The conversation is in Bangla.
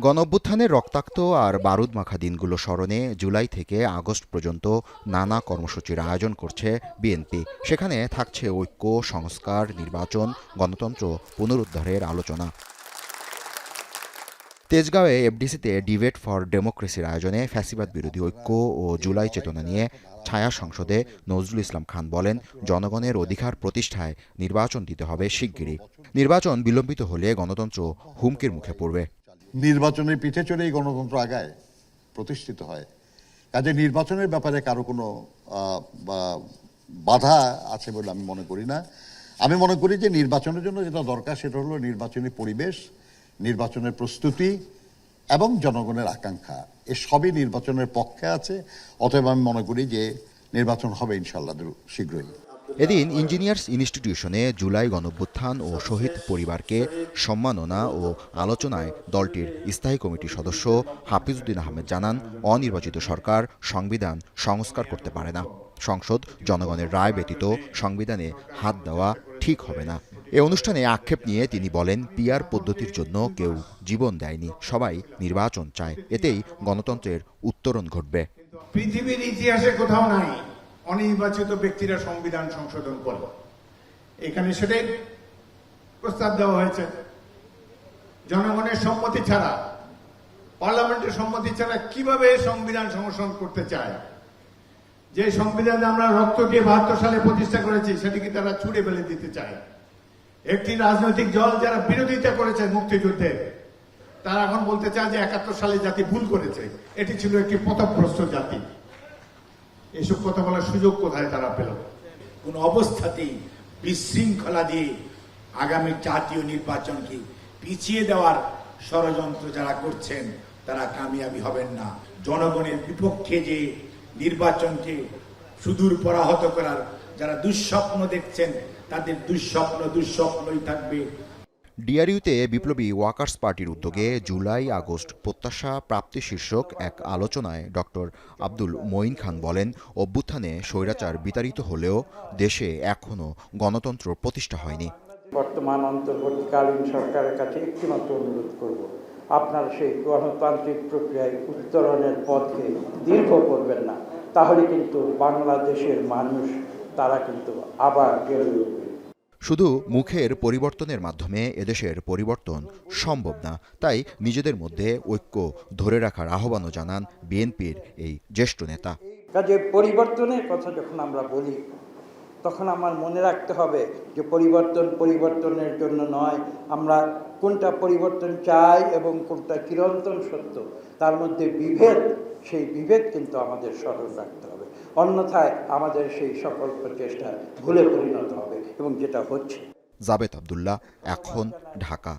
গণঅভ্যুত্থানের রক্তাক্ত আর বারুদ মাখা দিনগুলো স্মরণে জুলাই থেকে আগস্ট পর্যন্ত নানা কর্মসূচির আয়োজন করছে বিএনপি। সেখানে থাকছে ঐক্য, সংস্কার, নির্বাচন, গণতন্ত্র পুনরুদ্ধারের আলোচনা। তেজগাঁওয়ে এফডিসিতে ডিবেট ফর ডেমোক্রেসির আয়োজনে ফ্যাসিবাদ বিরোধী ঐক্য ও জুলাই চেতনা নিয়ে ছায়া সংসদে নজরুল ইসলাম খান বলেন, জনগণের অধিকার প্রতিষ্ঠায় নির্বাচন দিতে হবে শিগগিরই। নির্বাচন বিলম্বিত হলে গণতন্ত্র হুমকির মুখে পড়বে। নির্বাচনের পিঠে চড়েই গণতন্ত্র আগায়, প্রতিষ্ঠিত হয়। কাজে নির্বাচনের ব্যাপারে কারো কোনো বাধা আছে বলে আমি মনে করি না। আমি মনে করি যে নির্বাচনের জন্য যেটা দরকার সেটা হলো নির্বাচনী পরিবেশ, নির্বাচনের প্রস্তুতি এবং জনগণের আকাঙ্ক্ষা। এ সবই নির্বাচনের পক্ষে আছে। অতএব আমি মনে করি যে নির্বাচন হবে ইনশাআল্লাহ শীঘ্রই। এদিন ইঞ্জিনিয়ার্স ইনস্টিটিউশনে জুলাই গণঅভ্যুত্থান ও শহীদ পরিবারকে সম্মাননা ও আলোচনায় দলটির স্থায়ী কমিটির সদস্য হাফিজউদ্দিন আহমেদ জানান, অনির্বাচিত সরকার সংবিধান সংস্কার করতে পারে না। সংসদ জনগণের রায় ব্যতীত সংবিধানে হাত দেওয়া ঠিক হবে না। এ অনুষ্ঠানে আক্ষেপ নিয়ে তিনি বলেন, পিআর পদ্ধতির জন্য কেউ জীবন দেয়নি, সবাই নির্বাচন চায়। এতেই গণতন্ত্রের উত্তরণ ঘটবে। পৃথিবীর ইতিহাসে কোথাও নাই অনির্বাচিত ব্যক্তিরা সংবিধান সংশোধন করে। এখানে সেটাই প্রস্তাব দেওয়া হয়েছে। জনগণের সম্মতি ছাড়া, পার্লামেন্টের সম্মতি ছাড়া কিভাবে সংবিধান সংশোধন করতে চায়? যে সংবিধান আমরা রক্ত দিয়ে 72 সালে প্রতিষ্ঠা করেছি সেটিকে তারা ছুঁড়ে ফেলে দিতে চায়। একটি রাজনৈতিক দল যারা বিরোধিতা করেছে মুক্তিযুদ্ধে, তারা এখন বলতে চায় যে 71 সালে জাতি ভুল করেছে, এটি ছিল একটি পথভ্রষ্ট জাতি। এসব কথা বলার সুযোগ কোথায় তারা পেল? কোন অবস্থাতেই বিশৃঙ্খলা দিয়ে আগামী জাতীয় নির্বাচনকে পিছিয়ে দেওয়ার ষড়যন্ত্র যারা করছেন তারা কামিয়াবি হবেন না। জনগণের বিপক্ষে যে নির্বাচনকে সুদূর পরাহত করার যারা দুঃস্বপ্ন দেখছেন, তাদের দুঃস্বপ্নই থাকবে। ডিআরইউতে বিপ্লবী ওয়ার্কার্স পার্টির উদ্যোগে জুলাই আগস্ট প্রত্যাশা প্রাপ্তি শীর্ষক এক আলোচনায় ডক্টর আব্দুল মঈন খান বলেন, অভ্যুত্থানে স্বৈরাচার বিতাড়িত হলেও দেশে এখনও গণতন্ত্র প্রতিষ্ঠা হয়নি। বর্তমান অন্তর্বর্তীকালীন সরকারের কাছে একটিমাত্র অনুরোধ করব, আপনার সেই গণতান্ত্রিক প্রক্রিয়ায় উত্তরণের পথকে দীর্ঘ করবেন না, তাহলে কিন্তু বাংলাদেশের মানুষ তারা কিন্তু আবার গেড়ে উঠবে। শুধু মুখের পরিবর্তনের মাধ্যমে এদেশের পরিবর্তন সম্ভব না। তাই নিজেদের মধ্যে ঐক্য ধরে রাখার আহ্বানও জানান বিএনপির এই জ্যেষ্ঠ নেতা। কাজে পরিবর্তনের কথা যখন আমরা বলি, তখন আমার মনে রাখতে হবে যে পরিবর্তনের জন্য নয়, আমরা কোনটা পরিবর্তন চাই এবং কোনটা চিরন্তন সত্য, তার মধ্যে বিভেদ, সেই বিভেদ কিন্তু আমাদের স্মরণ রাখতে হবে। অন্যথায় আমাদের সেই সকল প্রচেষ্টা ভুলে পরিণত হবে এবং যেটা হচ্ছে। জাবেদ আব্দুল্লাহ, এখন, ঢাকা।